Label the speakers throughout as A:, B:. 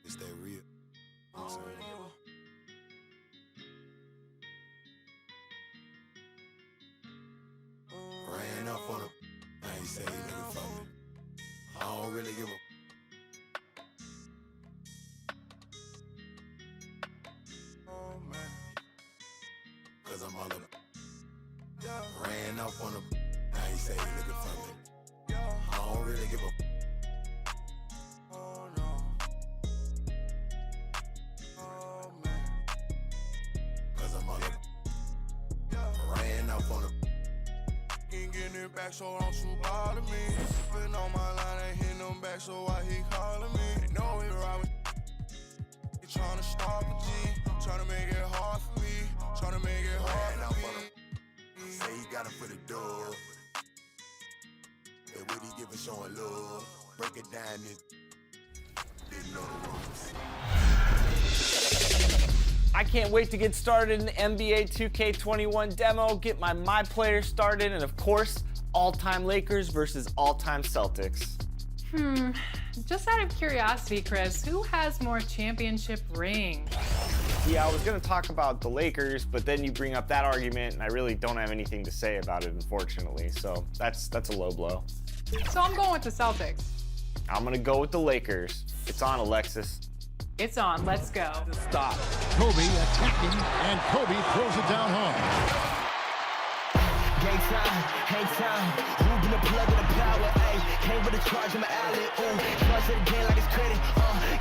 A: It's that real. I'm saying. Ran up on him. Now he say he looking for me. I don't really give a. Oh man. Cause I'm all up. Ran up on him. Now he say he looking for me. I don't really give a. Oh no. Oh man. Cause I'm all up. Ran up on him. Ain't getting it back, so don't you bother me. Been on my line, ain't hitting them back, so why he calling me? They know he ride with. He tryna stop a G, tryna make it hard for me, tryna make it hard for me. Say he got him for the door. Hey, what he giving, showing love. Break it down, this didn't know the rules.
B: I can't wait to get started in the NBA 2k21 demo, get my players started, and of course, all-time Lakers versus all-time Celtics.
C: Just out of curiosity, Chris, who has more championship rings?
B: Yeah, I was gonna talk about the Lakers, but then you bring up that argument, and I really don't have anything to say about it, unfortunately. So that's a low blow.
C: So I'm going with the Celtics.
B: I'm gonna go with the Lakers. It's on, Alexis.
C: It's on, let's go.
B: Stop.
D: Kobe attacking, and Kobe throws it down hard.
E: Game time, hang time. Who been the plug of the power? Ayy, came with a charge in my alley. Ooh, charge it again like it's credit.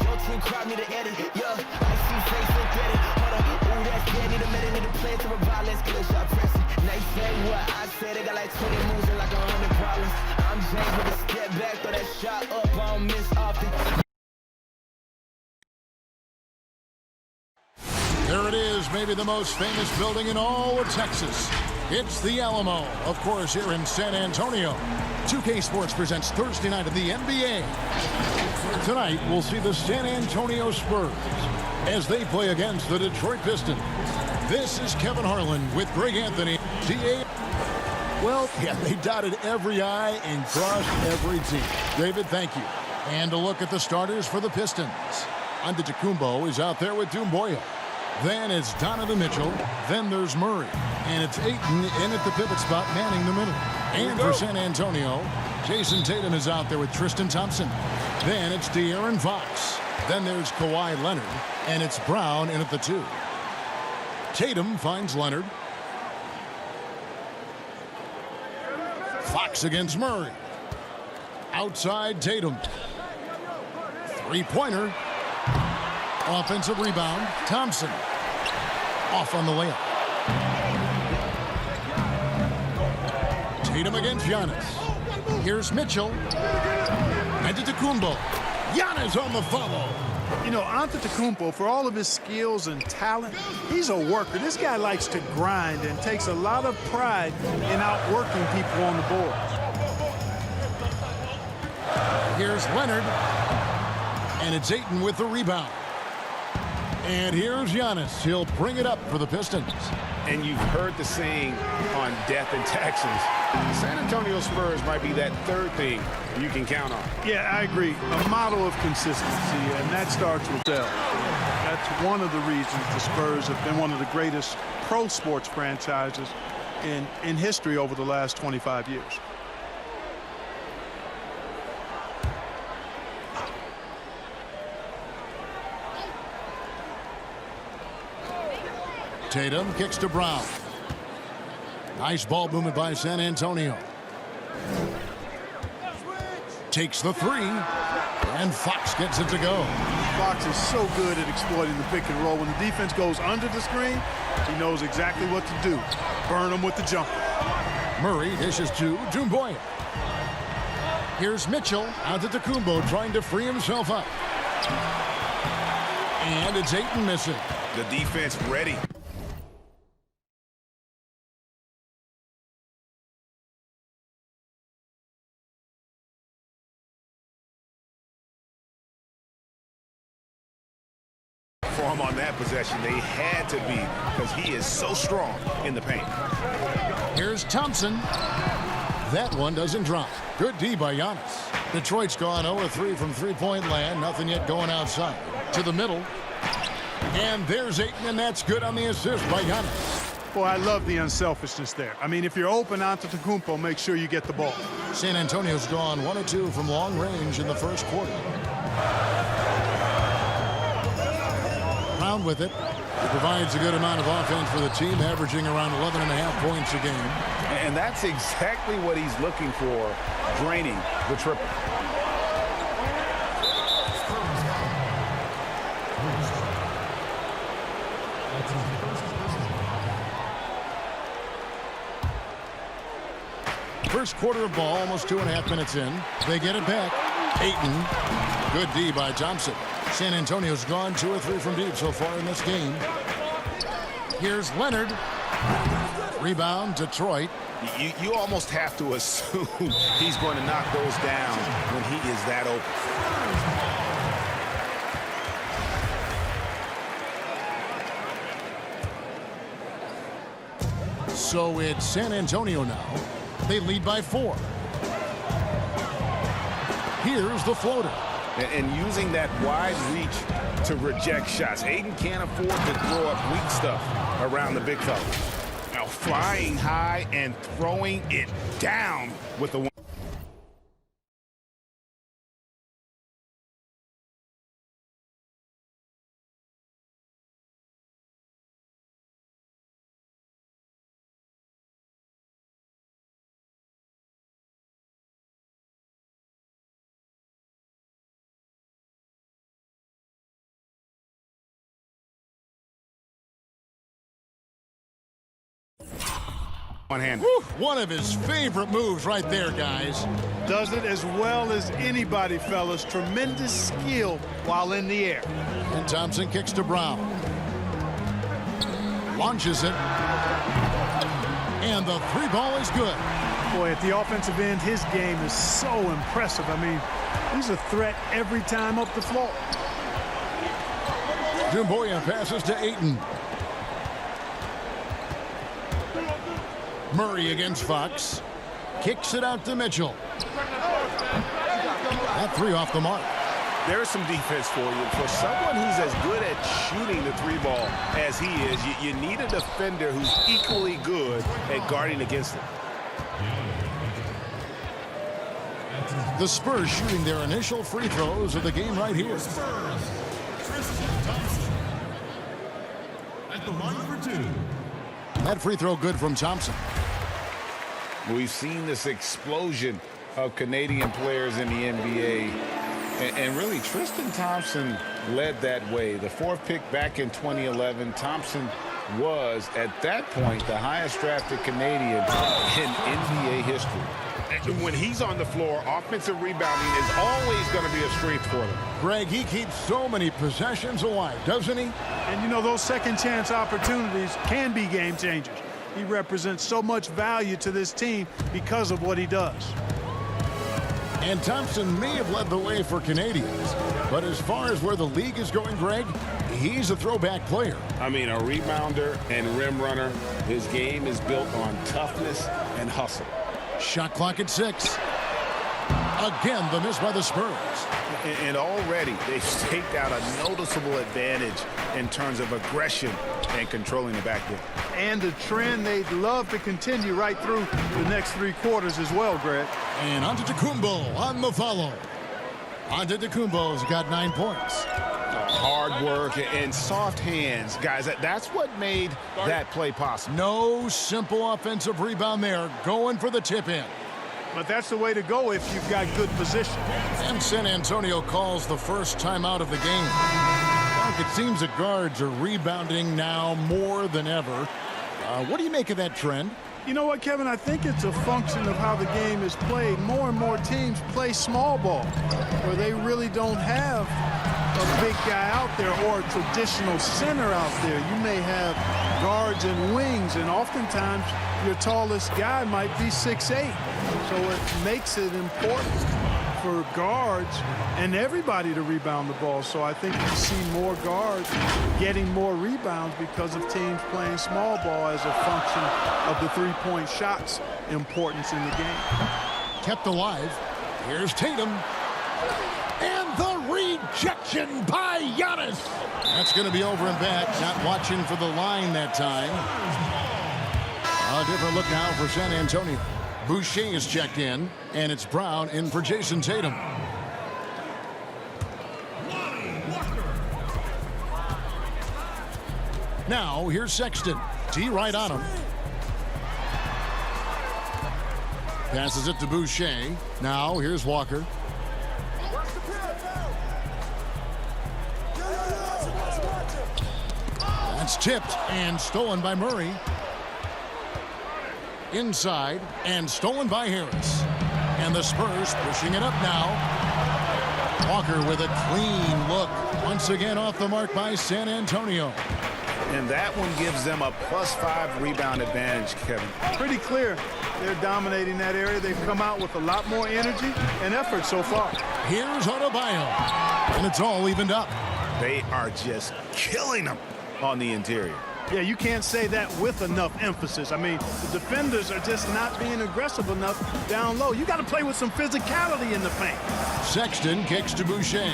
E: Your team crowd me to edit. Yeah, I see face and credit. Hold up, ooh, that's dead. Need a minute, need a play to revive. Let's get a shot pressing. They say what I said. They got like 20 moves and like 100 problems. I'm James with a step back, throw that shot up. I don't miss often.
D: There it is, maybe the most famous building in all of Texas. It's the Alamo, of course, here in San Antonio. 2K Sports presents Thursday night of the NBA. Tonight, we'll see the San Antonio Spurs as they play against the Detroit Pistons. This is Kevin Harlan with Greg Anthony. Well, yeah, they dotted every I and crossed every T. David, thank you. And a look at the starters for the Pistons. Antetokounmpo is out there with Doumbouya. Then it's Donovan Mitchell. Then there's Murray. And it's Ayton in at the pivot spot, manning the middle. And for San Antonio, Jason Tatum is out there with Tristan Thompson. Then it's De'Aaron Fox. Then there's Kawhi Leonard. And it's Brown in at the 2. Tatum finds Leonard. Fox against Murray. Outside Tatum. Three-pointer. Offensive rebound, Thompson. Off on the layup. Tatum against Giannis. Here's Mitchell. Antetokounmpo. Giannis on the follow.
F: You know, Antetokounmpo, for all of his skills and talent, he's a worker. This guy likes to grind and takes a lot of pride in outworking people on the board.
D: Here's Leonard. And it's Ayton with the rebound. And here's Giannis. He'll bring it up for the Pistons.
G: And you've heard the saying on Death and Texans. The San Antonio Spurs might be that third thing you can count on.
F: Yeah, I agree. A model of consistency, and that starts with Dell. That's one of the reasons the Spurs have been one of the greatest pro sports franchises in history over the last 25 years.
D: Tatum kicks to Brown. Nice ball movement by San Antonio. Takes the 3. And Fox gets it to go.
F: Fox is so good at exploiting the pick and roll. When the defense goes under the screen, he knows exactly what to do. Burn them with the jumper.
D: Murray dishes to Doumbouya. Here's Mitchell. Antetokounmpo trying to free himself up. And it's Ayton missing.
G: The defense ready. that possession. They had to be, because he is so strong in the paint.
D: Here's Thompson. That one doesn't drop. Good D by Giannis. Detroit's gone 0-3 from three-point land. Nothing yet going outside. To the middle. And there's Ayton, and that's good on the assist by Giannis.
F: Boy, I love the unselfishness there. I mean, if you're open Antetokounmpo, make sure you get the ball.
D: San Antonio's gone 1 of 2 from long range in the first quarter. Brown with it. He provides a good amount of offense for the team, averaging around 11.5 points a game.
G: And that's exactly what he's looking for, draining the triple.
D: First quarter of ball, almost 2.5 minutes in. They get it back. Ayton. Good D by Thompson. San Antonio's gone 2 or 3 from deep so far in this game. Here's Leonard. Rebound, Detroit.
G: You almost have to assume he's going to knock those down when he is that open.
D: So it's San Antonio now. They lead by 4. Here's the floater.
G: And using that wide reach to reject shots. Ayton can't afford to throw up weak stuff around the big fella. Now flying high and throwing it down with the one. One-handed.
D: One of his favorite moves right there, guys.
F: Does it as well as anybody, fellas. Tremendous skill while in the air.
D: And Thompson kicks to Brown. Launches it. And the 3 ball is good.
F: Boy, at the offensive end, his game is so impressive. I mean, he's a threat every time up the floor.
D: Dumboya passes to Ayton. Murray against Fox. Kicks it out to Mitchell. That 3 off the mark.
G: There's some defense for you. For someone who's as good at shooting the 3 ball as he is, you need a defender who's equally good at guarding against it.
D: The Spurs shooting their initial free throws of the game right here.
H: At the line for 2.
D: That free throw good from Thompson.
G: We've seen this explosion of Canadian players in the NBA. And really, Tristan Thompson led that way. The 4th pick back in 2011. Thompson was, at that point, the highest drafted Canadian in NBA history. And when he's on the floor, offensive rebounding is always going to be a strength for them.
D: Greg, he keeps so many possessions alive, doesn't he?
F: And, you know, those second chance opportunities can be game changers. He represents so much value to this team because of what he does.
D: And Thompson may have led the way for Canadians, but as far as where the league is going, Greg, he's a throwback player.
G: I mean, a rebounder and rim runner. His game is built on toughness and hustle.
D: Shot clock at 6. Again, the miss by the Spurs.
G: And already they've staked out a noticeable advantage in terms of aggression and controlling the backcourt.
F: And a trend they'd love to continue right through the next 3 quarters as well, Greg.
D: And Antetokounmpo on the follow. Antetokounmpo's got 9 points.
G: Hard work and soft hands, guys. That's what made that play possible.
D: No simple offensive rebound there. Going for the tip-in.
F: But that's the way to go if you've got good position.
D: And San Antonio calls the first timeout of the game. It seems that guards are rebounding now more than ever. What do you make of that trend?
F: You know what, Kevin? I think it's a function of how the game is played. More and more teams play small ball, where they really don't have a big guy out there or a traditional center out there. You may have guards and wings, and oftentimes your tallest guy might be 6'8". So it makes it important for guards and everybody to rebound the ball. So I think you see more guards getting more rebounds because of teams playing small ball as a function of the three-point shot's importance in the game.
D: Kept alive. Here's Tatum. And the rejection by Giannis. That's going to be over and back. Not watching for the line that time. A different look now for San Antonio. Boucher is checked in, and it's Brown in for Jason Tatum. Now, here's Sexton. D right on him. Passes it to Boucher. Now, here's Walker. That's tipped and stolen by Murray. Inside and stolen by Harris. And the Spurs pushing it up now. Walker with a clean look. Once again off the mark by San Antonio.
G: And that one gives them a +5 rebound advantage, Kevin.
F: Pretty clear. They're dominating that area. They've come out with a lot more energy and effort so far.
D: Here's Adebayo. And it's all evened up.
G: They are just killing them on the interior.
F: Yeah, you can't say that with enough emphasis. I mean, the defenders are just not being aggressive enough down low. You got to play with some physicality in the paint.
D: Sexton kicks to Boucher.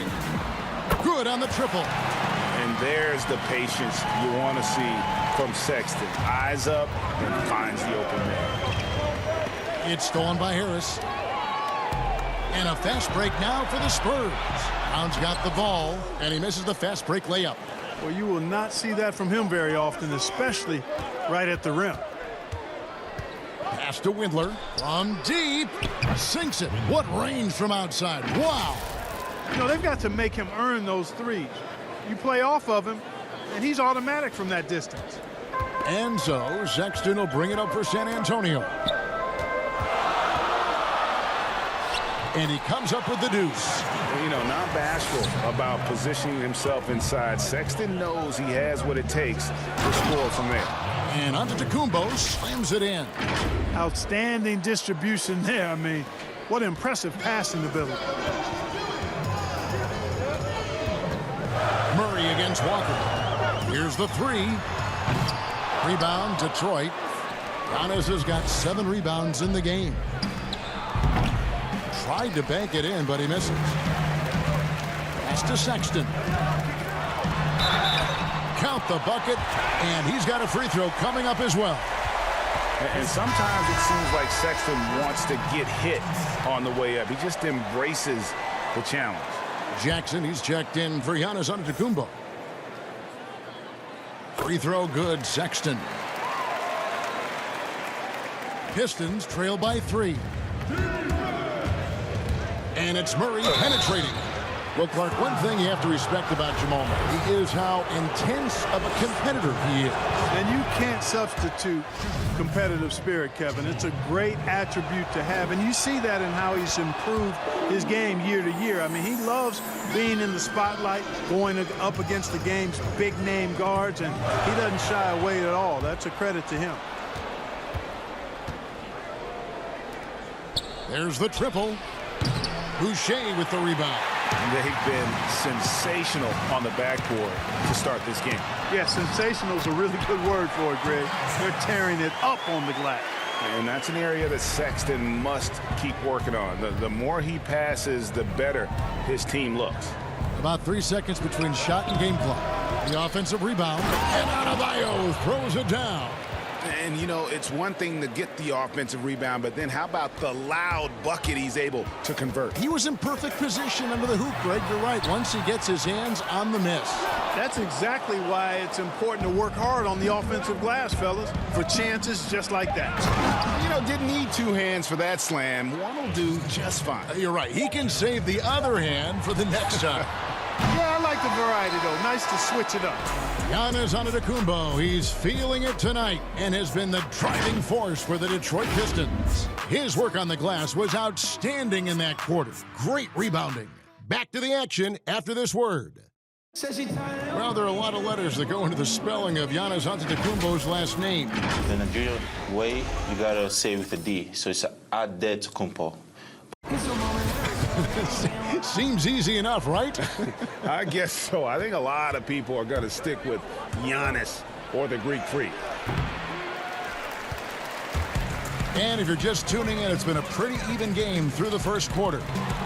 D: Good on the triple.
G: And there's the patience you want to see from Sexton. Eyes up and finds the open man.
D: It's stolen by Harris. And a fast break now for the Spurs. Brown's got the ball, and he misses the fast break layup.
F: Well, you will not see that from him very often, especially right at the rim.
D: Pass to Windler from deep. Sinks it. What range from outside. Wow.
F: You know, they've got to make him earn those threes. You play off of him, and he's automatic from that distance.
D: And so Sexton will bring it up for San Antonio. And he comes up with the deuce.
G: You know, not bashful about positioning himself inside. Sexton knows he has what it takes to score from there.
D: And Antetokounmpo slams it in.
F: Outstanding distribution there. I mean, what impressive passing ability.
D: Murray against Walker. Here's the three. Rebound, Detroit. Giannis has got 7 rebounds in the game. Tried to bank it in, but he misses. Pass to Sexton. Count the bucket, and he's got a free throw coming up as well.
G: And sometimes it seems like Sexton wants to get hit on the way up. He just embraces the challenge.
D: Jackson, he's checked in for Giannis Antetokounmpo. Free throw good, Sexton. Pistons trail by 3. And it's Murray penetrating. Well, Clark, one thing you have to respect about Jamal Murray is how intense of a competitor he is.
F: And you can't substitute competitive spirit, Kevin. It's a great attribute to have, and you see that in how he's improved his game year to year. I mean, he loves being in the spotlight, going up against the game's big-name guards, and he doesn't shy away at all. That's a credit to him.
D: There's the triple. Boucher with the rebound.
G: They've been sensational on the backboard to start this game.
F: Yeah, sensational is a really good word for it, Greg. They're tearing it up on the glass.
G: And that's an area that Sexton must keep working on. The more he passes, the better his team looks.
D: About 3 seconds between shot and game clock. The offensive rebound. And Adebayo throws it down.
G: And, you know, it's one thing to get the offensive rebound, but then how about the loud bucket he's able to convert?
D: He was in perfect position under the hoop, Greg. You're right. Once he gets his hands on the miss.
F: That's exactly why it's important to work hard on the offensive glass, fellas, for chances just like that.
G: You know, didn't need 2 hands for that slam. One will do just fine.
D: You're right. He can save the other hand for the next time.
F: Yeah, I like the variety, though. Nice to switch it up.
D: Giannis Antetokounmpo, he's feeling it tonight and has been the driving force for the Detroit Pistons. His work on the glass was outstanding in that quarter. Great rebounding. Back to the action after this word. Well, there are a lot of letters that go into the spelling of Giannis Antetokounmpo's last name.
H: The Nigerian way, you gotta say with a D, so it's Adetokounmpo.
D: Seems easy enough, right?
G: I guess so. I think a lot of people are going to stick with Giannis or the Greek Freak.
D: And if you're just tuning in, it's been a pretty even game through the first quarter.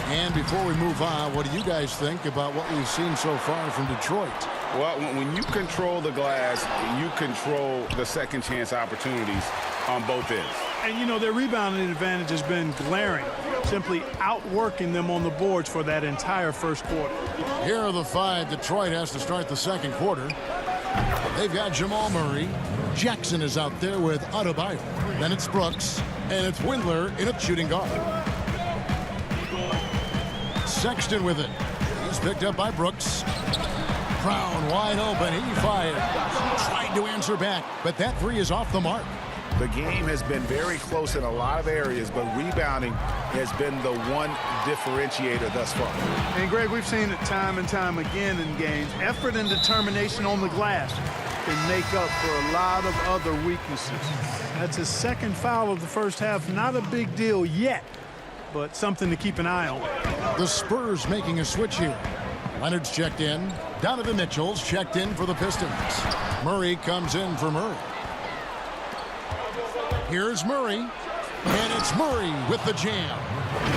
D: And before we move on, what do you guys think about what we've seen so far from Detroit?
G: Well, when you control the glass, you control the second chance opportunities on both ends.
F: And, you know, their rebounding advantage has been glaring, simply outworking them on the boards for that entire first quarter.
D: Here are the five Detroit has to start the second quarter. They've got Jamal Murray. Jackson is out there with Adebayo. Then it's Brooks, and it's Windler in a shooting guard. Sexton with it. He's picked up by Brooks. Brown wide open. He fired. Tried to answer back, but that three is off the mark.
G: The game has been very close in a lot of areas, but rebounding has been the one differentiator thus far.
F: And, Greg, we've seen it time and time again in games. Effort and determination on the glass can make up for a lot of other weaknesses. That's his second foul of the first half. Not a big deal yet, but something to keep an eye on.
D: The Spurs making a switch here. Leonard's checked in. Donovan Mitchell's checked in for the Pistons. Murray comes in for Murray. Here's Murray, and it's Murray with the jam.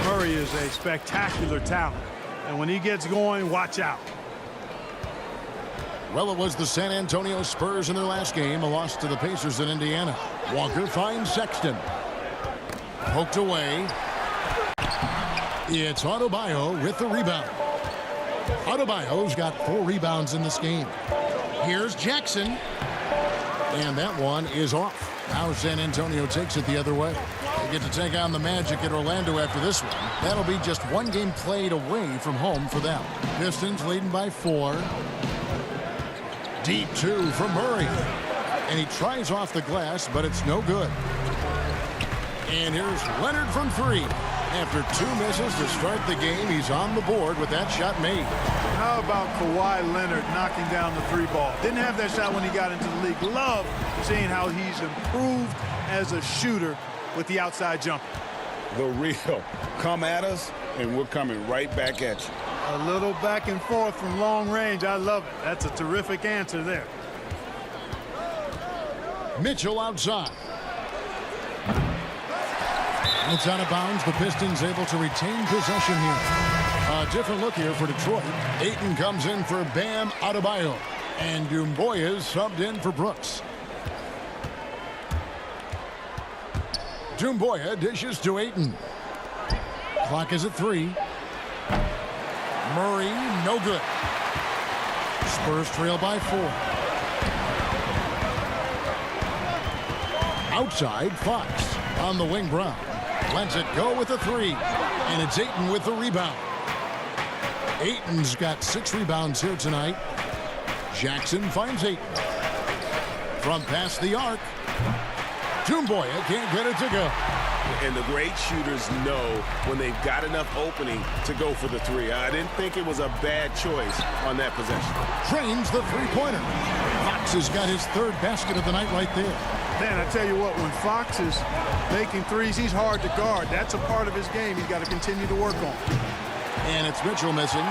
F: Murray is a spectacular talent, and when he gets going, watch out.
D: Well, it was the San Antonio Spurs in their last game, a loss to the Pacers in Indiana. Walker finds Sexton. Poked away. It's Adebayo with the rebound. Adebayo's got 4 rebounds in this game. Here's Jackson. And that one is off. Now San Antonio takes it the other way. They get to take on the Magic at Orlando after this one. That'll be just one game played away from home for them. Pistons leading by 4. Deep 2 from Murray. And he tries off the glass, but it's no good. And here's Leonard from 3. After 2 misses to start the game, he's on the board with that shot made.
F: How about Kawhi Leonard knocking down the 3 ball? Didn't have that shot when he got into the league. Love seeing how he's improved as a shooter with the outside jumper.
G: The real. Come at us, and we're coming right back at you.
F: A little back and forth from long range. I love it. That's a terrific answer there.
D: Mitchell outside. It's out of bounds. The Pistons able to retain possession here. A different look here for Detroit. Ayton comes in for Bam Adebayo. And Doumbouya is subbed in for Brooks. Doumbouya dishes to Ayton. Clock is at 3. Murray, no good. Spurs trail by 4. Outside, Fox. On the wing, Brown. Lets it go with a 3. And it's Ayton with the rebound. Ayton's got 6 rebounds here tonight. Jackson finds Ayton. From past the arc. Doumbouya can't get it to go.
I: And the great shooters know when they've got enough opening to go for the 3. I didn't think it was a bad choice on that possession.
D: Trains the 3-pointer. Fox has got his 3rd basket of the night right there.
F: Man, I tell you what, when Fox is making 3s, he's hard to guard. That's a part of his game he's got to continue to work on.
D: And it's Mitchell missing.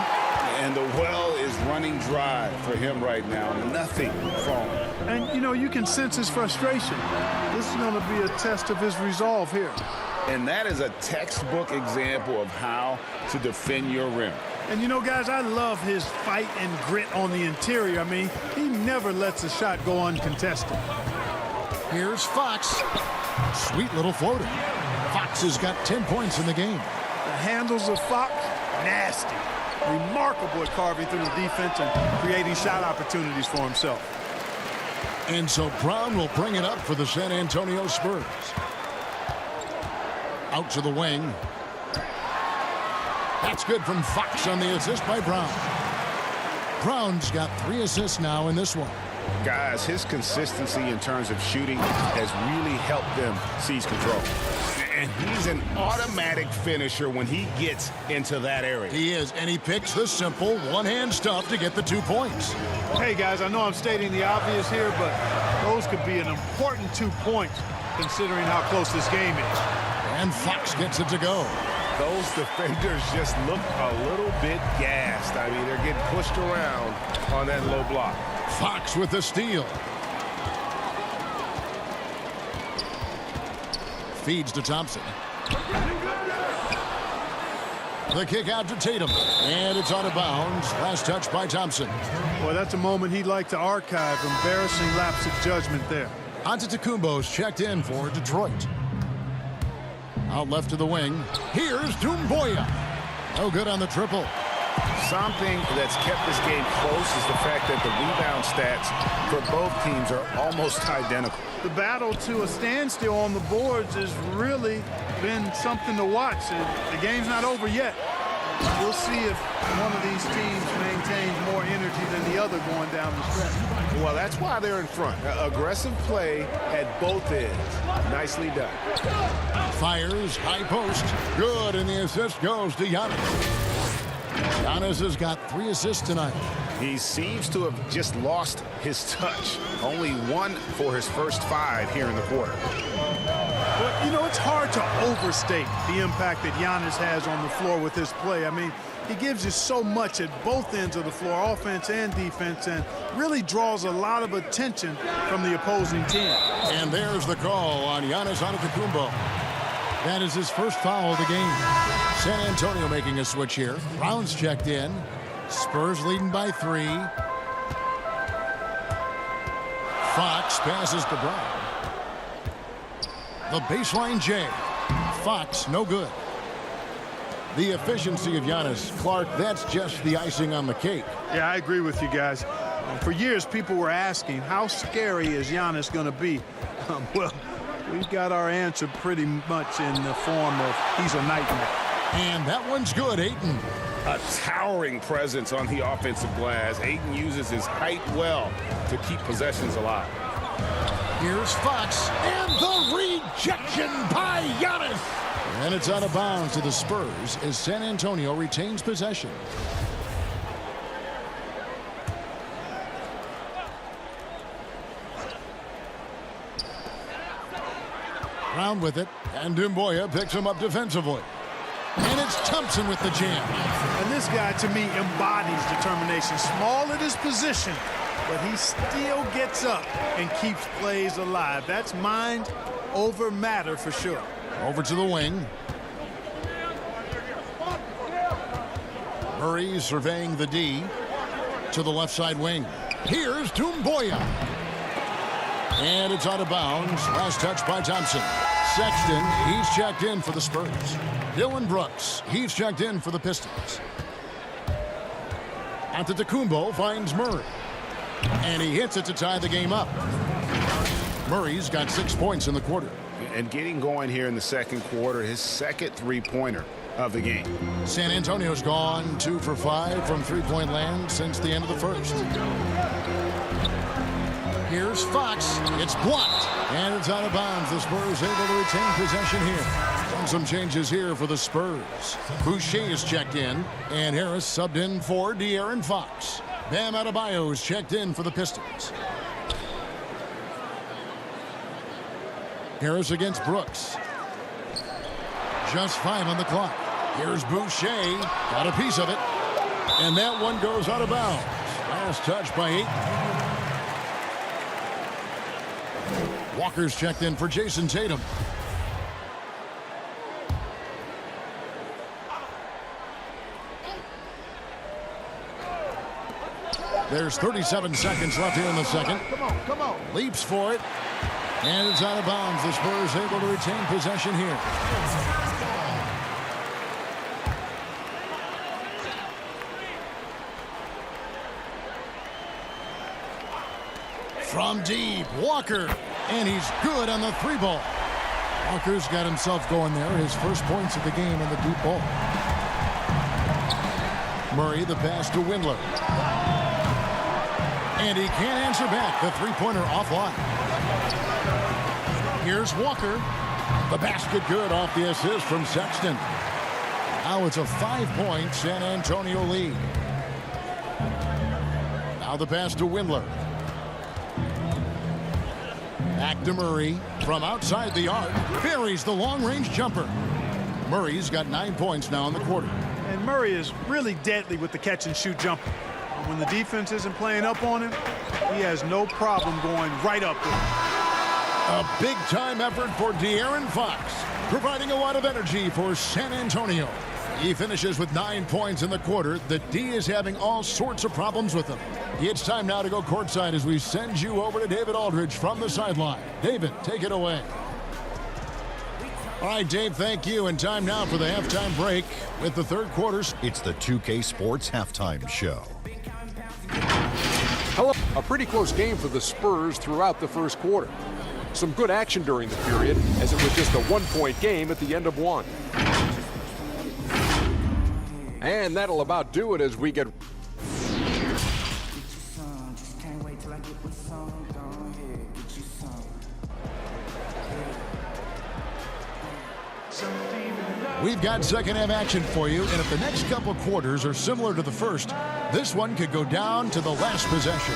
G: And the well is running dry for him right now. Nothing from him.
F: And, you know, you can sense his frustration. This is going to be a test of his resolve here.
G: And that is a textbook example of how to defend your rim.
F: And, you know, guys, I love his fight and grit on the interior. I mean, he never lets a shot go uncontested.
D: Here's Fox. Sweet little floater. Fox has got 10 points in the game.
F: The handles of Fox, nasty. Remarkable at carving through the defense and creating shot opportunities for himself.
D: And so Brown will bring it up for the San Antonio Spurs. Out to the wing. That's good from Fox on the assist by Brown. Brown's got 3 assists now in this one.
G: Guys, his consistency in terms of shooting has really helped them seize control. And he's an automatic finisher when he gets into that area.
D: He is, and he picks the simple one-hand stuff to get the 2 points.
F: Hey, guys, I know I'm stating the obvious here, but those could be an important 2 points considering how close this game is.
D: And Fox gets it to go.
I: Those defenders just look a little bit gassed. I mean, they're getting pushed around on that low block.
D: Fox with the steal. Feeds to Thompson. The kick out to Tatum. And it's out of bounds. Last touch by Thompson.
F: Boy, that's a moment he'd like to archive. Embarrassing lapse of judgment there.
D: Antetokounmpo's checked in for Detroit. Out left to the wing. Here's Doumbouya. No good on the triple.
G: Something that's kept this game close is the fact that the rebound stats for both teams are almost identical.
F: The battle to a standstill on the boards has really been something to watch. The game's not over yet. We'll see if one of these teams maintains more energy than the other going down the stretch.
I: Well, that's why they're in front. Aggressive play at both ends. Nicely done.
D: Fires, high post. Good, and the assist goes to Giannis. Giannis has got 3 assists tonight.
G: He seems to have just lost his touch. Only 1 for his first 5 here in the quarter.
F: But, you know, it's hard to overstate the impact that Giannis has on the floor with his play. I mean, he gives you so much at both ends of the floor, offense and defense, and really draws a lot of attention from the opposing team.
D: And there's the call on Giannis Antetokounmpo. That is his first foul of the game. San Antonio making a switch here. Brown's checked in. Spurs leading by 3. Fox passes to Brown. The baseline J. Fox, no good. The efficiency of Giannis. Clark, that's just the icing on the cake.
F: Yeah, I agree with you guys. For years, people were asking, how scary is Giannis going to be? Well, we've got our answer pretty much in the form of he's a nightmare.
D: And that one's good, Ayton.
G: A towering presence on the offensive glass. Ayton uses his height well to keep possessions alive.
D: Here's Fox, and the rejection by Giannis. And it's out of bounds to the Spurs as San Antonio retains possession. Brown with it, and Doumbouya picks him up defensively. And it's Thompson with the jam.
F: And this guy, to me, embodies determination. Small at his position, but he still gets up and keeps plays alive. That's mind over matter for sure.
D: Over to the wing. Murray surveying the D. To the left side wing. Here's Doumbouya. And it's out of bounds. Last touch by Thompson. Sexton, he's checked in for the Spurs. Dylan Brooks, he's checked in for the Pistons. Antetokounmpo finds Murray. And he hits it to tie the game up. Murray's got 6 points in the quarter.
G: And getting going here in the second quarter, his second three-pointer of the game.
D: San Antonio's gone 2 for 5 from three-point land since the end of the first. Here's Fox. It's blocked. And it's out of bounds. The Spurs able to retain possession here. And some changes here for the Spurs. Boucher is checked in. And Harris subbed in for De'Aaron Fox. Bam Adebayo is checked in for the Pistons. Harris against Brooks. Just 5 on the clock. Here's Boucher. Got a piece of it. And that one goes out of bounds. Last touch by Ayton. Walker's checked in for Jason Tatum. There's 37 seconds left here in the second. Come on. Leaps for it. And it's out of bounds. The Spurs able to retain possession here. From deep, Walker. And he's good on the 3-ball. Walker's got himself going there. His first points of the game in the deep ball. Murray, the pass to Windler. And he can't answer back. The three-pointer offline. Here's Walker. The basket good off the assist from Sexton. Now it's a 5-point San Antonio lead. Now the pass to Windler. Back to Murray from outside the arc. Buries the long-range jumper. Murray's got 9 points now in the quarter.
F: And Murray is really deadly with the catch-and-shoot jumper. When the defense isn't playing up on him, he has no problem going right up with him.
D: A big-time effort for De'Aaron Fox, providing a lot of energy for San Antonio. He finishes with 9 points in the quarter. The D is having all sorts of problems with him. It's time now to go courtside as we send you over to David Aldridge from the sideline. David, take it away. All right, Dave, thank you. And time now for the halftime break with the third quarters.
J: It's the 2K Sports Halftime Show.
K: Hello. A pretty close game for the Spurs throughout the first quarter. Some good action during the period, as it was just a one-point game at the end of one. And that'll about do it as we get...
D: We've got second half action for you, and if the next couple quarters are similar to the first, this one could go down to the last possession.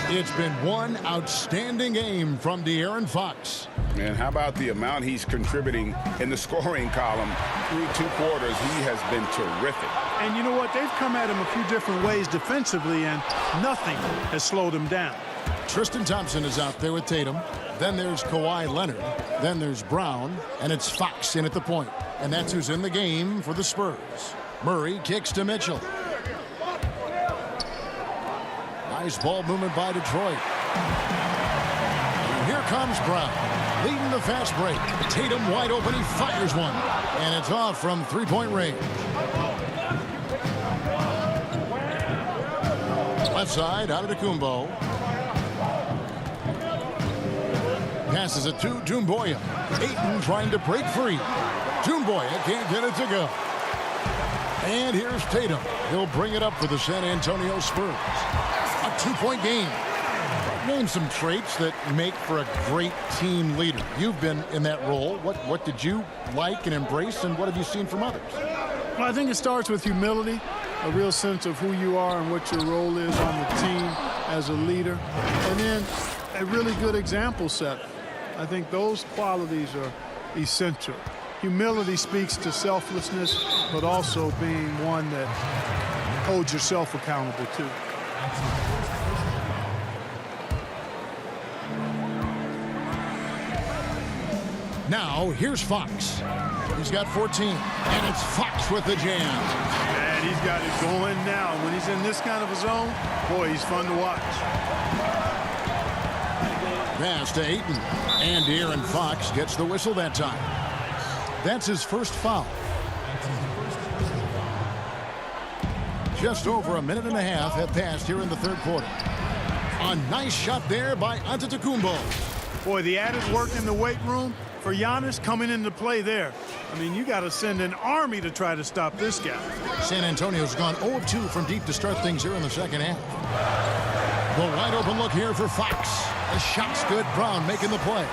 D: It's been one outstanding game from De'Aaron Fox.
G: Man, how about the amount he's contributing in the scoring column through 2 quarters? He has been terrific.
F: And you know what? They've come at him a few different ways defensively, and nothing has slowed him down.
D: Tristan Thompson is out there with Tatum. Then there's Kawhi Leonard. Then there's Brown. And it's Fox in at the point. And that's who's in the game for the Spurs. Murray kicks to Mitchell. Nice ball movement by Detroit. And here comes Brown, leading the fast break. Tatum wide open, he fires one. And it's off from three-point range. Left side, out of Kumbo. Passes it to Doumbouya. Ayton trying to break free. Doumbouya can't get it to go. And here's Tatum. He'll bring it up for the San Antonio Spurs. A 2-point game. Name some traits that make for a great team leader. You've been in that role. What did you like and embrace, and what have you seen from others?
F: Well, I think it starts with humility, a real sense of who you are and what your role is on the team as a leader, and then a really good example set. I think those qualities are essential. Humility speaks to selflessness, but also being one that holds yourself accountable too.
D: Now, here's Fox. He's got 14, and it's Fox with the jam.
F: And he's got it going now. When he's in this kind of a zone, boy, he's fun to watch.
D: Pass to Ayton, and De'Aaron Fox gets the whistle that time. That's his first foul. Just over a minute and a half have passed here in the third quarter. A nice shot there by Antetokounmpo.
F: Boy, the added work in the weight room for Giannis coming into play there. I mean, you got to send an army to try to stop this guy.
D: San Antonio's gone 0 of 2 from deep to start things here in the second half. The wide open look here for Fox. The shot's good. Brown making the play.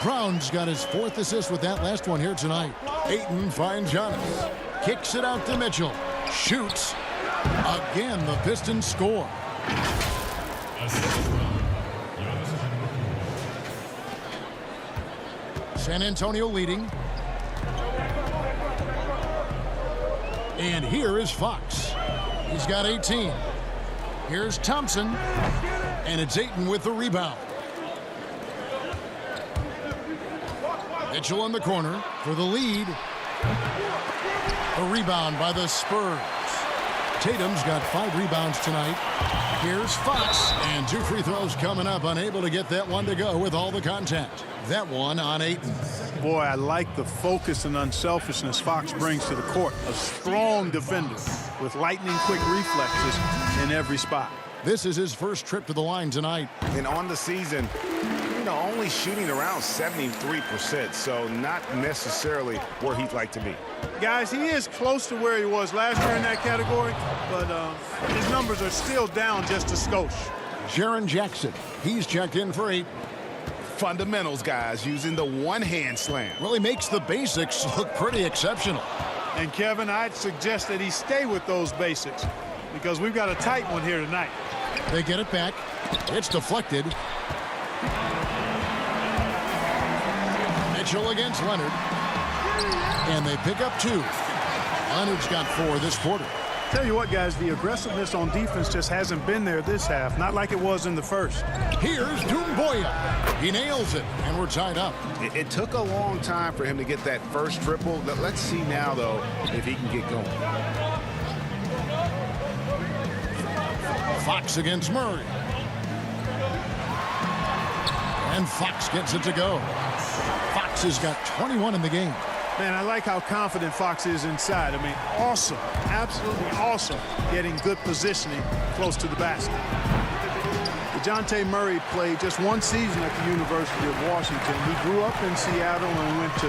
D: Brown's got his 4th assist with that last one here tonight. Ayton finds Giannis. Kicks it out to Mitchell. Shoots. Again, the Pistons score. San Antonio leading. And here is Fox. He's got 18. Here's Thompson. And it's Ayton with the rebound. Mitchell in the corner for the lead. A rebound by the Spurs. Tatum's got 5 rebounds tonight. Here's Fox, and 2 free throws coming up. Unable to get that one to go with all the contact. That one on Ayton.
F: Boy, I like the focus and unselfishness Fox brings to the court. A strong defender with lightning-quick reflexes in every spot.
D: This is his first trip to the line tonight.
G: And on the season, only shooting around 73%, so not necessarily where he'd like to be.
F: Guys, he is close to where he was last year in that category, but his numbers are still down just a skosh.
D: Jaren Jackson, he's checked in for 8.
G: Fundamentals, guys, using the one-hand slam.
D: Really makes the basics look pretty exceptional.
F: And, Kevin, I'd suggest that he stay with those basics because we've got a tight one here tonight.
D: They get it back. It's deflected. Mitchell against Leonard. And they pick up 2. Leonard's got 4 this quarter.
F: Tell you what, guys, the aggressiveness on defense just hasn't been there this half, not like it was in the first.
D: Here's Doumbouya. He nails it, and we're tied up.
G: It took a long time for him to get that first triple. Let's see now, though, if he can get going.
D: Fox against Murray. And Fox gets it to go. Fox has got 21 in the game.
F: Man, I like how confident Fox is inside. I mean, awesome, absolutely awesome, getting good positioning close to the basket. DeJounte Murray played just 1 season at the University of Washington. He grew up in Seattle and went to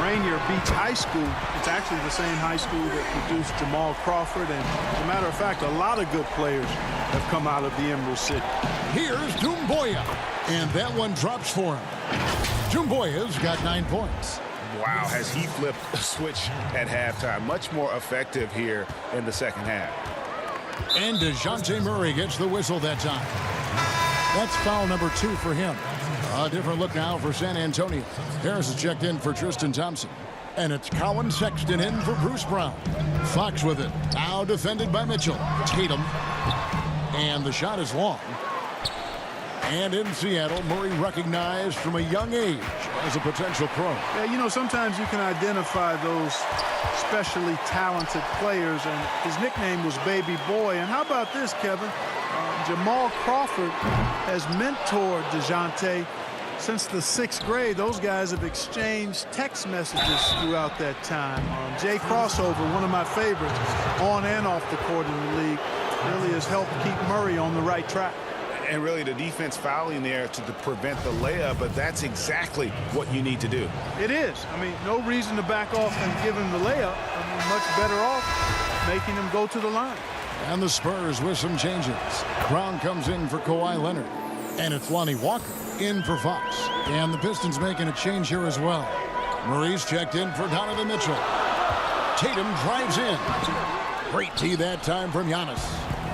F: Rainier Beach High School. It's actually the same high school that produced Jamal Crawford. And as a matter of fact, a lot of good players have come out of the Emerald City.
D: Here's Doumbouya. And that one drops for him. Doumbouya's got 9 points.
G: Wow, has he flipped a switch at halftime. Much more effective here in the second half.
D: And DeJounte Murray gets the whistle that time. That's foul number 2 for him. A different look now for San Antonio. Harris is checked in for Tristan Thompson. And it's Colin Sexton in for Bruce Brown. Fox with it. Now defended by Mitchell. Tatum. And the shot is long. And in Seattle, Murray recognized from a young age as a potential pro.
F: Yeah, you know, sometimes you can identify those specially talented players, and his nickname was Baby Boy. And how about this, Kevin? Jamal Crawford has mentored DeJounte since the 6th grade. Those guys have exchanged text messages throughout that time. Jay Crossover, one of my favorites, on and off the court in the league, really has helped keep Murray on the right track.
G: And really the defense fouling there to prevent the layup, but that's exactly what you need to do.
F: It is. I mean, no reason to back off and give him the layup. I mean, much better off making him go to the line.
D: And the Spurs with some changes. Brown comes in for Kawhi Leonard. And it's Lonnie Walker in for Fox. And the Pistons making a change here as well. Murray's checked in for Donovan Mitchell. Tatum drives in. Great D that time from Giannis.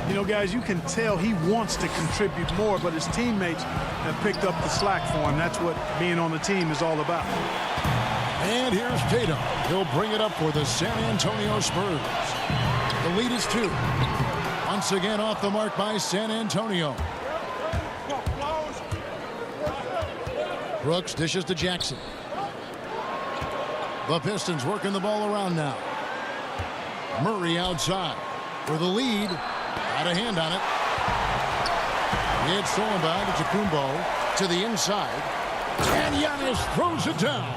F: You know, guys, you can tell he wants to contribute more, but his teammates have picked up the slack for him. That's what being on the team is all about.
D: And here's Tatum. He'll bring it up for the San Antonio Spurs. The lead is 2. Once again off the mark by San Antonio. Brooks dishes to Jackson. The Pistons working the ball around now. Murray outside for the lead. Got a hand on it. It's thrown by to Tacumbo to the inside. And Giannis throws it down.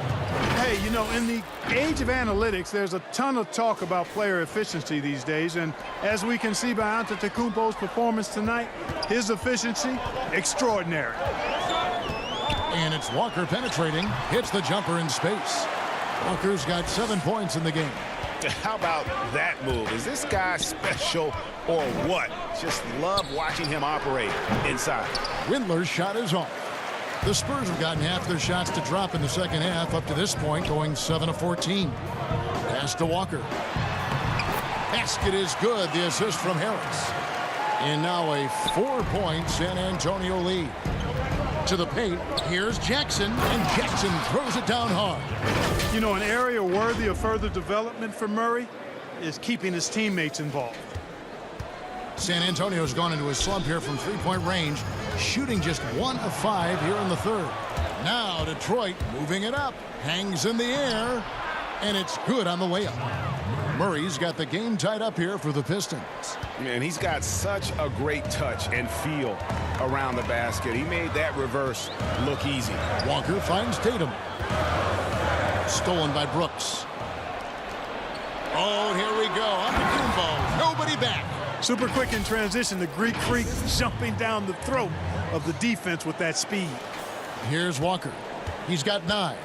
F: Hey, you know, in the age of analytics, there's a ton of talk about player efficiency these days. And as we can see by Antetokounmpo's performance tonight, his efficiency, extraordinary.
D: And it's Walker penetrating. Hits the jumper in space. Walker's got 7 points in the game.
G: How about that move? Is this guy special or what? Just love watching him operate inside.
D: Windler's shot is off. The Spurs have gotten half their shots to drop in the second half up to this point, going 7 of 14. Pass to Walker. Basket is good. The assist from Harris. And now a 4-point San Antonio lead. To the paint, here's Jackson, and Jackson throws it down hard.
F: You know, an area worthy of further development for Murray is keeping his teammates involved.
D: San Antonio's gone into a slump here from 3-point range, shooting just 1 of 5 here in the third. Now Detroit moving it up, hangs in the air, and it's good on the layup. Murray's got the game tied up here for the Pistons.
G: Man, he's got such a great touch and feel around the basket. He made that reverse look easy.
D: Walker finds Tatum. Stolen by Brooks. Oh, here we go. Antetokounmpo. Nobody back.
F: Super quick in transition. The Greek Freak jumping down the throat of the defense with that speed.
D: Here's Walker. He's got 9.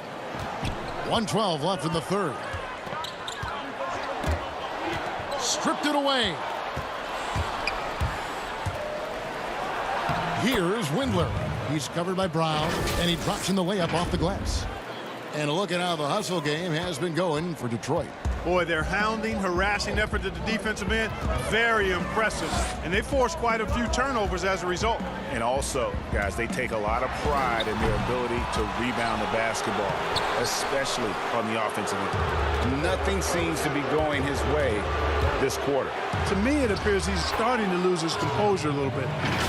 D: 1:12 left in the third. Stripped it away. Here's Windler. He's covered by Brown, and he drops in the layup off the glass. And look at how the hustle game has been going for Detroit.
F: Boy, their hounding, harassing effort at the defensive end, very impressive. And they forced quite a few turnovers as a result.
I: And also, guys, they take a lot of pride in their ability to rebound the basketball, especially on the offensive end. Nothing seems to be going his way this quarter.
F: To me, it appears he's starting to lose his composure a little bit.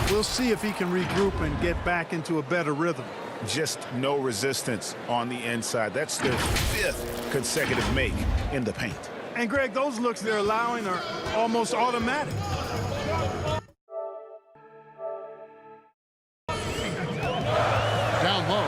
F: We'll see if he can regroup and get back into a better rhythm.
I: Just no resistance on the inside. That's their 5th consecutive make in the paint.
F: And, Greg, those looks they're allowing are almost automatic.
D: Down low.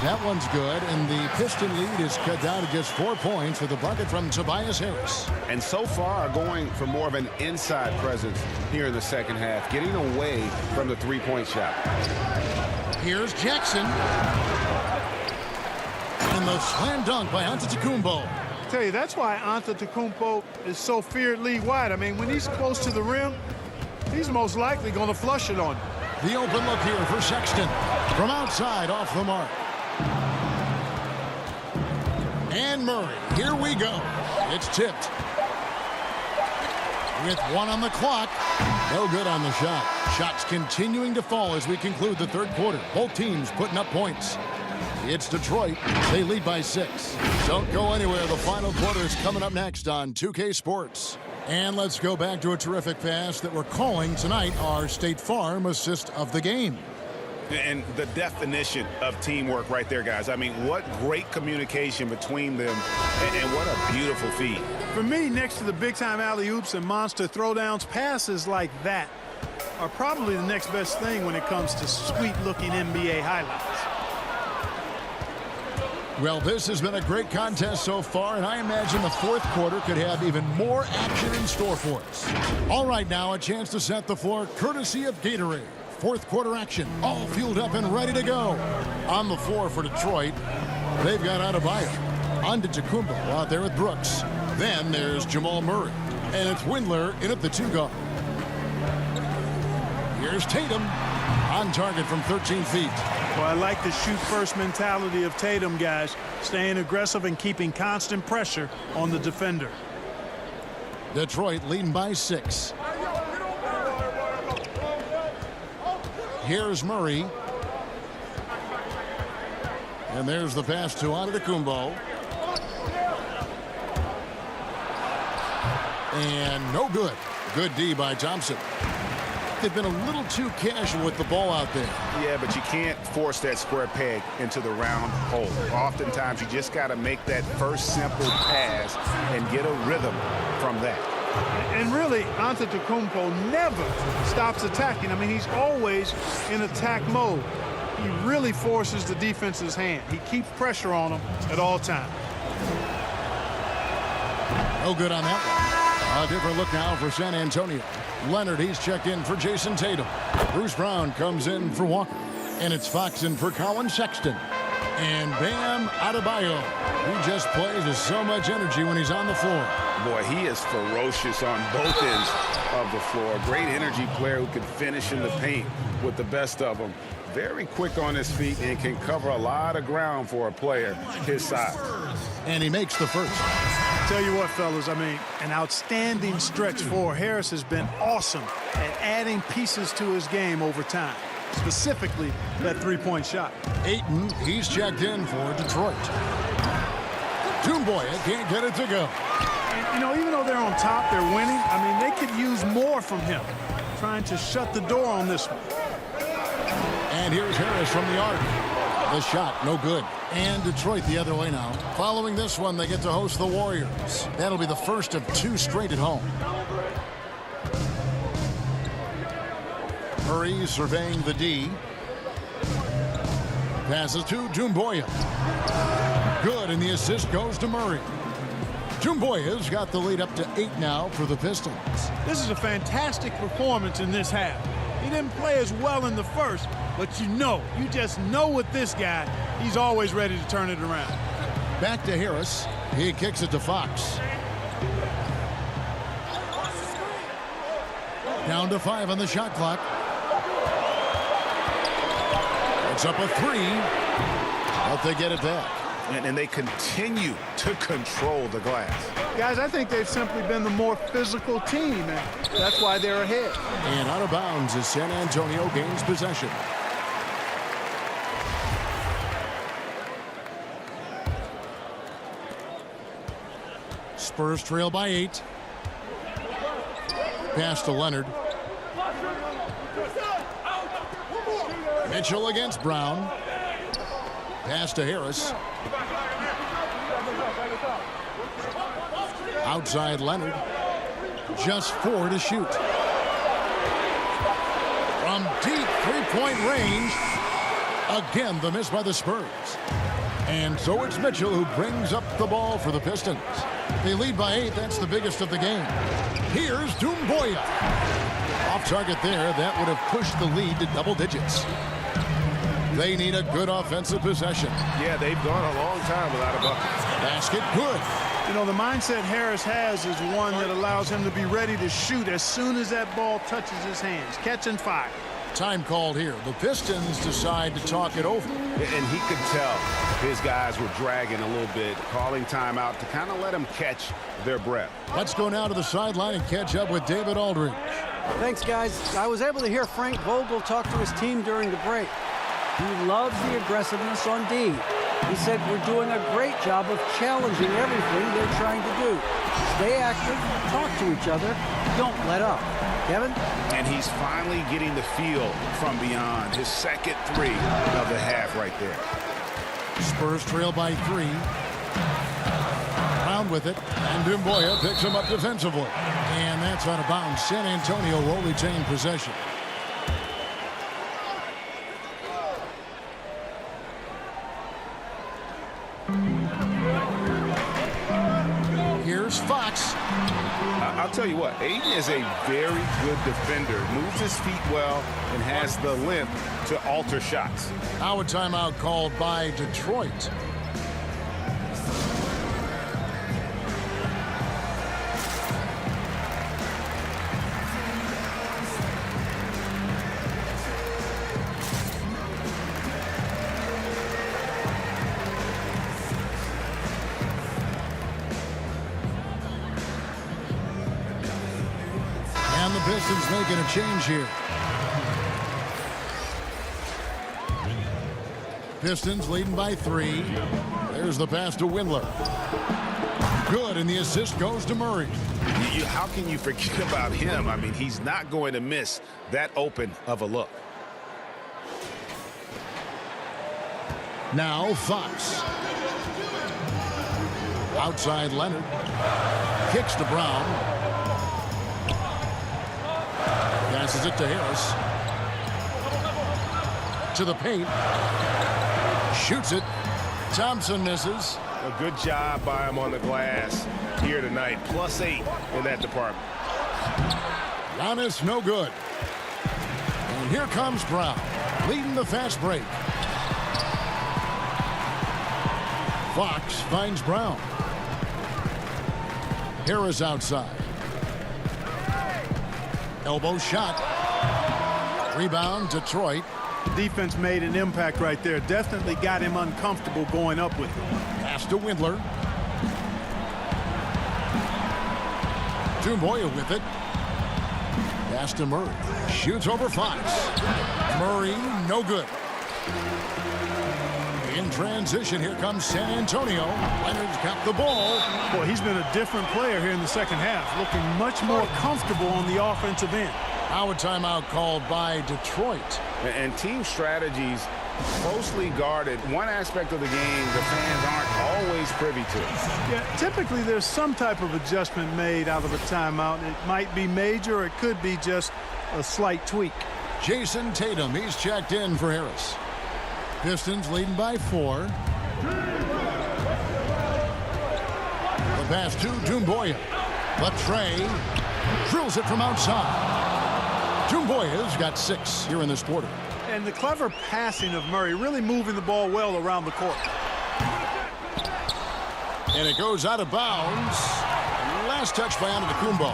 D: That one's good, and the Piston lead is cut down to just 4 points with a bucket from Tobias Harris.
I: And so far going for more of an inside presence here in the second half, getting away from the three-point shot.
D: Here's Jackson. And the slam dunk by Antetokounmpo.
F: I tell you, that's why Antetokounmpo is so feared league-wide. I mean, when he's close to the rim, he's most likely going to flush it on you.
D: The open look here for Sexton. From outside, off the mark. And Murray, here we go. It's tipped. With 1 on the clock. No good on the shot. Shots continuing to fall as we conclude the third quarter. Both teams putting up points. It's Detroit. They lead by 6. Don't go anywhere. The final quarter is coming up next on 2K Sports. And let's go back to a terrific pass that we're calling tonight our State Farm assist of the game.
I: And the definition of teamwork right there, guys. I mean, what great communication between them, and what a beautiful feed.
F: For me, next to the big-time alley-oops and monster throwdowns, passes like that are probably the next best thing when it comes to sweet-looking NBA highlights.
D: Well, this has been a great contest so far, and I imagine the fourth quarter could have even more action in store for us. All right, now a chance to set the floor courtesy of Gatorade. Fourth quarter action, all fueled up and ready to go. On the floor for Detroit, they've got Adebayo. Antetokounmpo out there with Brooks. Then there's Jamal Murray. And it's Windler in at the 2 guard. Here's Tatum on target from 13 feet.
F: Well, I like the shoot-first mentality of Tatum, guys. Staying aggressive and keeping constant pressure on the defender.
D: Detroit leading by 6. Here's Murray. And there's the pass to Antetokounmpo. And no good. Good D by Thompson. They've been a little too casual with the ball out there.
I: Yeah, but you can't force that square peg into the round hole. Oftentimes, you just got to make that first simple pass and get a rhythm from that.
F: And really, Antetokounmpo never stops attacking. I mean, he's always in attack mode. He really forces the defense's hand. He keeps pressure on them at all times.
D: No good on that one. A different look now for San Antonio. Leonard, he's checked in for Jason Tatum. Bruce Brown comes in for Walker. And it's Fox in for Colin Sexton. And Bam Adebayo. He just plays with so much energy when he's on the floor.
I: Boy, he is ferocious on both ends of the floor. Great energy player who can finish in the paint with the best of them. Very quick on his feet and can cover a lot of ground for a player his size.
D: And he makes the first.
F: Tell you what, fellas, I mean, an outstanding stretch for Harris has been awesome at adding pieces to his game over time, specifically that three-point shot.
D: Ayton, he's checked in for Detroit. Toomboya can't get it to go.
F: And, you know, even though they're on top, they're winning, I mean, they could use more from him, trying to shut the door on this one.
D: And here's Harris from the arc. The shot, no good. And Detroit the other way now. Following this one, they get to host the Warriors. That'll be the first of 2 straight at home. Murray surveying the D. Passes to Toomboya. Good, and the assist goes to Murray. Toomboya's got the lead up to 8 now for the Pistons.
F: This is a fantastic performance in this half. He didn't play as well in the first, but you just know with this guy, he's always ready to turn it around.
D: Back to Harris. He kicks it to Fox. Down to 5 on the shot clock. It's up a 3. But they get it back.
I: And they continue to control the glass.
F: Guys, I think they've simply been the more physical team, and that's why they're ahead.
D: And out of bounds as San Antonio gains possession. Spurs trail by 8. Pass to Leonard. Mitchell against Brown. Pass to Harris. Outside Leonard. Just 4 to shoot. From deep three-point range. Again, the miss by the Spurs. And so it's Mitchell who brings up the ball for the Pistons. They lead by 8. That's the biggest of the game. Here's Doumbouya. Off target there. That would have pushed the lead to double digits. They need a good offensive possession.
I: Yeah, they've gone a long time without a bucket.
D: Basket good.
F: You know, the mindset Harris has is one that allows him to be ready to shoot as soon as that ball touches his hands. Catch and fire.
D: Time called here. The Pistons decide to talk it over.
I: And he could tell his guys were dragging a little bit, calling timeout to kind of let them catch their breath.
D: Let's go now to the sideline and catch up with David Aldridge.
L: Thanks, guys. I was able to hear Frank Vogel talk to his team during the break. He loves the aggressiveness on D. He said we're doing a great job of challenging everything they're trying to do. Stay active, talk to each other, don't let up. Kevin?
I: And he's finally getting the feel from beyond. His second 3 of the half right there.
D: Spurs trail by 3. Brown with it, and Doumbouya picks him up defensively. And that's out of bounds. San Antonio will retain possession. Here's Fox.
I: I'll tell you what, Aiden is a very good defender. Moves his feet well and has the length to alter shots.
D: Now a timeout called by Detroit. And the Pistons making a change here. Pistons leading by 3. There's the pass to Windler. Good, and the assist goes to Murray.
I: How can you forget about him? I mean, he's not going to miss that open of a look.
D: Now Fox. Outside Leonard. Kicks to Brown. Passes it to Harris. To the paint. Shoots it. Thompson misses.
I: A good job by him on the glass here tonight. +8 in that department.
D: Giannis no good. And here comes Brown, leading the fast break. Fox finds Brown. Harris outside. Elbow shot. Rebound, Detroit.
F: The defense made an impact right there. Definitely got him uncomfortable going up with it.
D: Pass to Windler. Doumbouya with it. Pass to Murray. Shoots over Fox. Murray, no good. In transition, here comes San Antonio. Leonard's got the ball.
F: Boy, he's been a different player here in the second half, looking much more comfortable on the offensive end.
D: Now a timeout called by Detroit.
I: And team strategies closely guarded. One aspect of the game the fans aren't always privy to.
F: Yeah, typically there's some type of adjustment made out of a timeout. It might be major, or it could be just a slight tweak.
D: Jason Tatum, he's checked in for Harris. Pistons leading by 4. The pass to Doumbouya. Latre drills it from outside. Doumbouya's got 6 here in this quarter.
F: And the clever passing of Murray, really moving the ball well around the court.
D: And it goes out of bounds. Last touch by Antetokounmpo.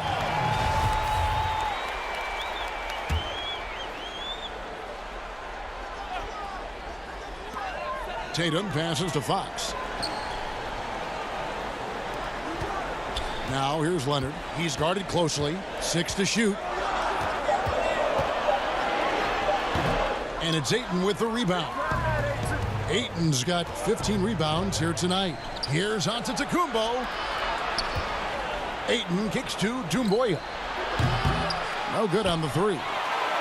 D: Tatum passes to Fox. Now here's Leonard. He's guarded closely. 6 to shoot. And it's Ayton with the rebound. Ayton's got 15 rebounds here tonight. Here's Antetokounmpo. Ayton kicks to Doumbouya. No good on the 3.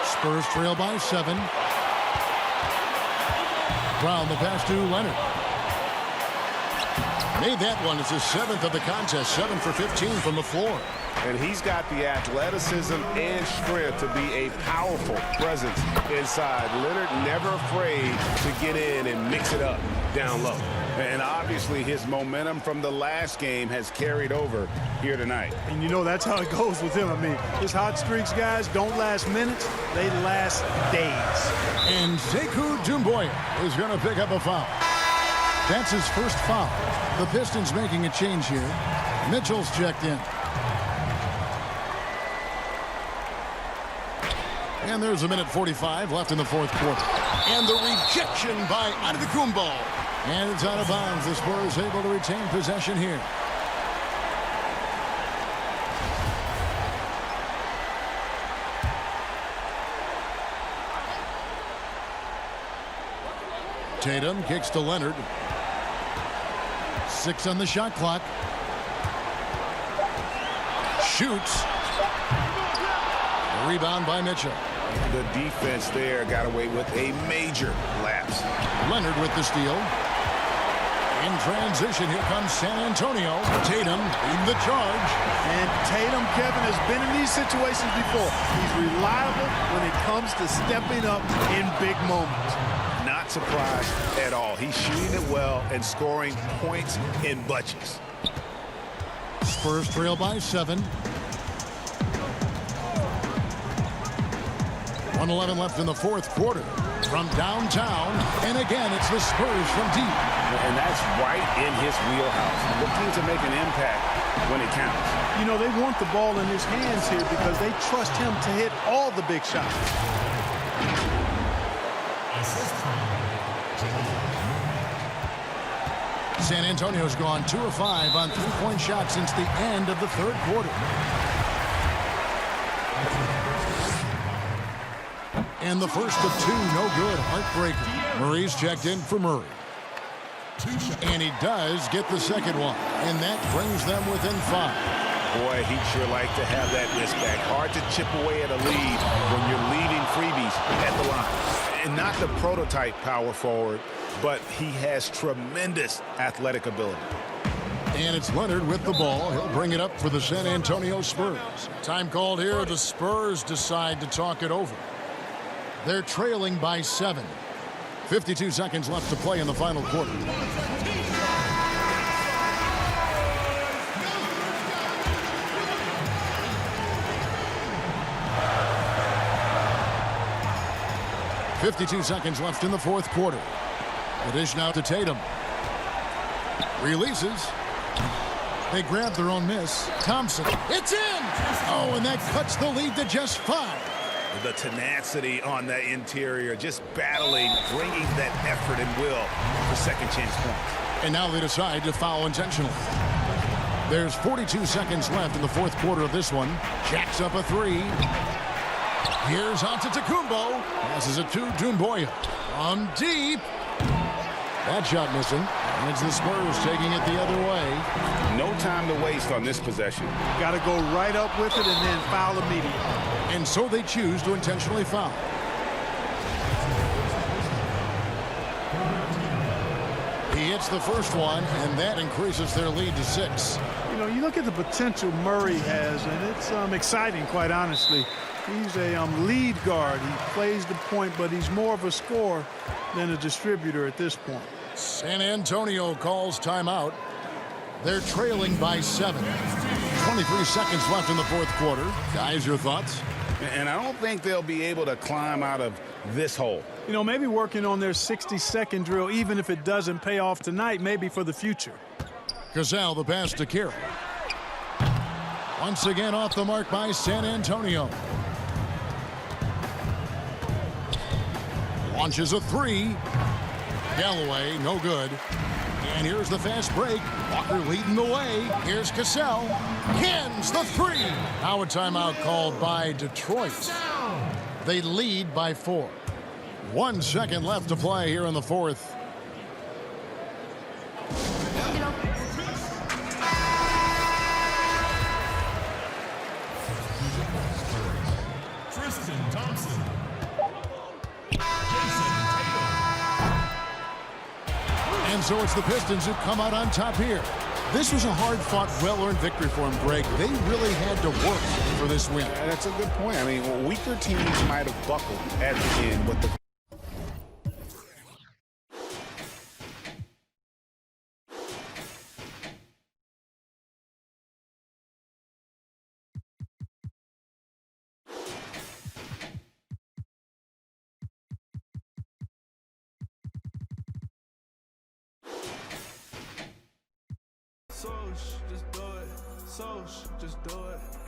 D: Spurs trail by 7. Brown the pass to Leonard. Made that one. It's his 7th of the contest. 7 for 15 from the floor.
I: And he's got the athleticism and strength to be a powerful presence inside. Leonard never afraid to get in and mix it up down low. And obviously his momentum from the last game has carried over here tonight.
F: And you know that's how it goes with him. I mean, his hot streaks, guys, don't last minutes. They last days.
D: And Sekou Doumbouya is going to pick up a foul. That's his first foul. The Pistons making a change here. Mitchell's checked in. And there's a minute 45 left in the 4th quarter. And the rejection by Antetokounmpo. And it's out of bounds. The Spurs able to retain possession here. Tatum kicks to Leonard. 6 on the shot clock. Shoots. Rebound by Mitchell.
I: The defense there got away with a major lapse.
D: Leonard with the steal. In transition, here comes San Antonio. Tatum leading the charge.
F: And Tatum, Kevin, has been in these situations before. He's reliable when it comes to stepping up in big moments.
I: Not surprised at all. He's shooting it well and scoring points in bunches.
D: Spurs trail by 7. 1:11 left in the 4th quarter. From downtown, and again, it's the Spurs from deep.
I: And that's right in his wheelhouse. Looking to make an impact when it counts.
F: You know, they want the ball in his hands here because they trust him to hit all the big shots.
D: San Antonio's gone 2 of 5 on 3-point shots since the end of the 3rd quarter. And the first of 2, no good. Heartbreaker. Murray's checked in for Murray. And he does get the second one. And that brings them within 5.
I: Boy, he'd sure like to have that miss back. Hard to chip away at a lead when you're leaving freebies at the line. And not the prototype power forward, but he has tremendous athletic ability.
D: And it's Leonard with the ball. He'll bring it up for the San Antonio Spurs. Time called here. The Spurs decide to talk it over. They're trailing by 7. 52 seconds left to play in the final quarter. .52 seconds left in the 4th quarter. The dish now to Tatum. Releases. They grab their own miss. Thompson. It's in! Oh, and that cuts the lead to just 5.
I: The tenacity on the interior, just battling, bringing that effort and will for second chance points.
D: And now they decide to foul intentionally. There's 42 seconds left in the 4th quarter of this one. Jacks up a 3. Here's Antetokounmpo. Passes it to Doumbouya. From deep. That shot missing. And it's the Spurs taking it the other way.
I: No time to waste on this possession.
F: Got to go right up with it and then foul immediately.
D: And so they choose to intentionally foul. He hits the first one, and that increases their lead to 6.
F: You know, you look at the potential Murray has, and it's exciting, quite honestly. He's a lead guard. He plays the point, but he's more of a scorer than a distributor at this point.
D: San Antonio calls timeout. They're trailing by 7. 23 seconds left in the 4th quarter. Guys, your thoughts?
I: And I don't think they'll be able to climb out of this hole.
F: You know, maybe working on their 60-second drill, even if it doesn't pay off tonight, maybe for the future.
D: Gazelle, the pass to Carey. Once again off the mark by San Antonio. Launches a 3. Galloway, no good. And here's the fast break. Walker leading the way. Here's Cassell. Hands the three. Now a timeout called by Detroit. They lead by 4. 1 second left to play here in the fourth.
M: Thompson.
D: And so it's the Pistons who come out on top here. This was a hard-fought, well-earned victory for them, Greg. They really had to work for this win.
G: That's a good point. I mean, weaker teams might have buckled at the end, but the
M: Just do it. Just do it.